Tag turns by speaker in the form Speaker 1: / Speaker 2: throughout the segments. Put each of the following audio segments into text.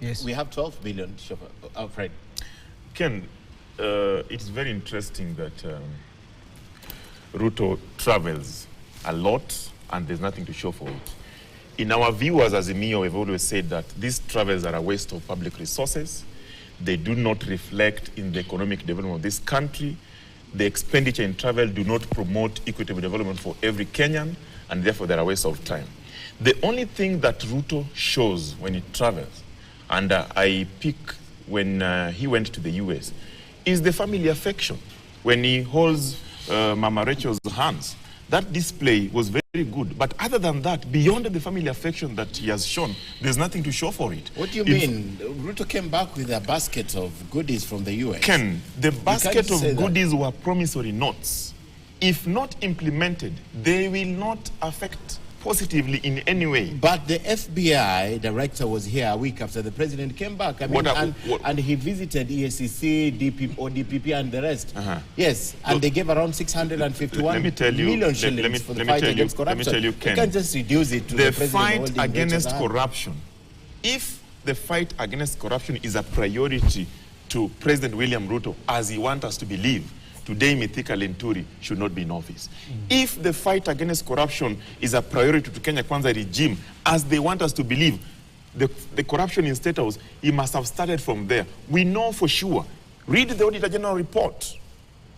Speaker 1: Yes.
Speaker 2: We have 12 billion, Fred.
Speaker 3: Ken, it's very interesting that Ruto travels a lot and there's nothing to show for it. In our view as Azimio, we've always said that these travels are a waste of public resources. They do not reflect in the economic development of this country. The expenditure in travel do not promote equitable development for every Kenyan, and therefore they're a waste of time. The only thing that Ruto shows when he travels, and I pick when he went to the US, is the family affection. When he holds Mama Rachel's hands, that display was very good. But other than that, beyond the family affection that he has shown, there's nothing to show for it.
Speaker 2: What do you mean? Ruto came back with a basket of goodies from the US.
Speaker 3: Ken, the basket of goodies were promissory notes. If not implemented, they will not affect positively in any way.
Speaker 2: But the FBI director was here a week after the president came back. I mean, and he visited EACC, DPP, and the rest. Yes, and look, they gave around 651 million shillings for the fight against corruption. Let me tell you, Ken, you can't just reduce it to the
Speaker 3: fight against corruption. If the fight against corruption is a priority to President William Ruto, as he wants us to believe, today Mithika Linturi should not be in office. If the fight against corruption is a priority to Kenya Kwanza regime, as they want us to believe, the corruption in State House, he must have started from there. We know for sure. Read the Auditor General report.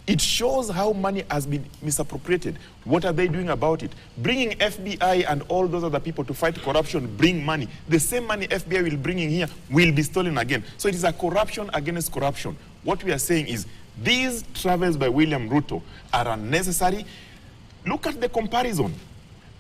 Speaker 3: It shows how money has been misappropriated. What are they doing about it? Bringing FBI and all those other people to fight corruption bring money. The same money FBI will bring in here will be stolen again. So it is a corruption against corruption. What we are saying is these travels by William Ruto are unnecessary. Look at the comparison.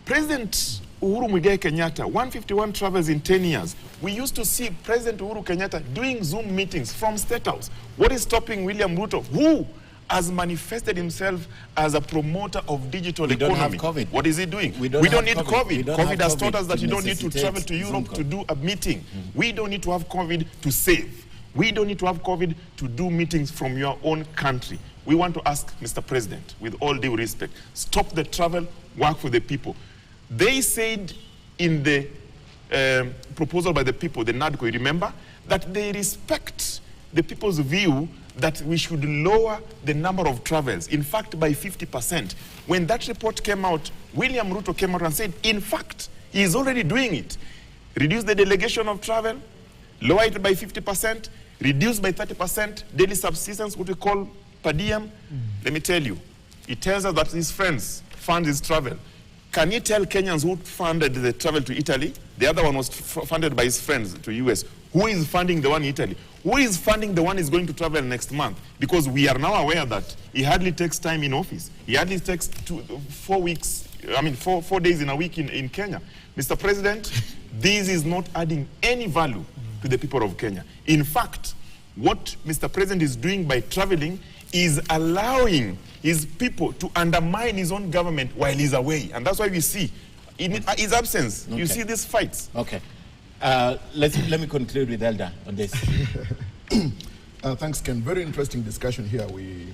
Speaker 3: President Uhuru Muigai Kenyatta, 151 travels in 10 years. We used to see President Uhuru Kenyatta doing Zoom meetings from State House. What is stopping William Ruto, who has manifested himself as a promoter of digital economy?
Speaker 2: Don't have COVID.
Speaker 3: What is he doing? We don't need COVID. COVID has taught us that you don't need to travel to Europe to do a meeting. We don't need to have COVID to save. We don't need to have COVID to do meetings from your own country. We want to ask Mr. President, with all due respect, stop the travel, work for the people. They said in the proposal by the people, the NADCO, you remember, that they respect the people's view that we should lower the number of travels, in fact, by 50%. When that report came out, William Ruto came out and said, in fact, he is already doing it. Reduce the delegation of travel, lower it by 50%, reduce by 30%, daily subsistence, what we call per diem. Let me tell you, he tells us that his friends fund his travel. Can you tell Kenyans who funded the travel to Italy? The other one was funded by his friends to US. Who is funding the one in Italy? Who is funding the one who is going to travel next month? Because we are now aware that he hardly takes time in office. He hardly takes 4 days in a week in Kenya. Mr. President, this is not adding any value to the people of Kenya. In fact, what Mr. President is doing by traveling is allowing his people to undermine his own government while he's away. And that's why we see, in his absence, you see these fights.
Speaker 2: Okay. Let me conclude with Elder on this.
Speaker 4: Thanks, Ken. Very interesting discussion here. We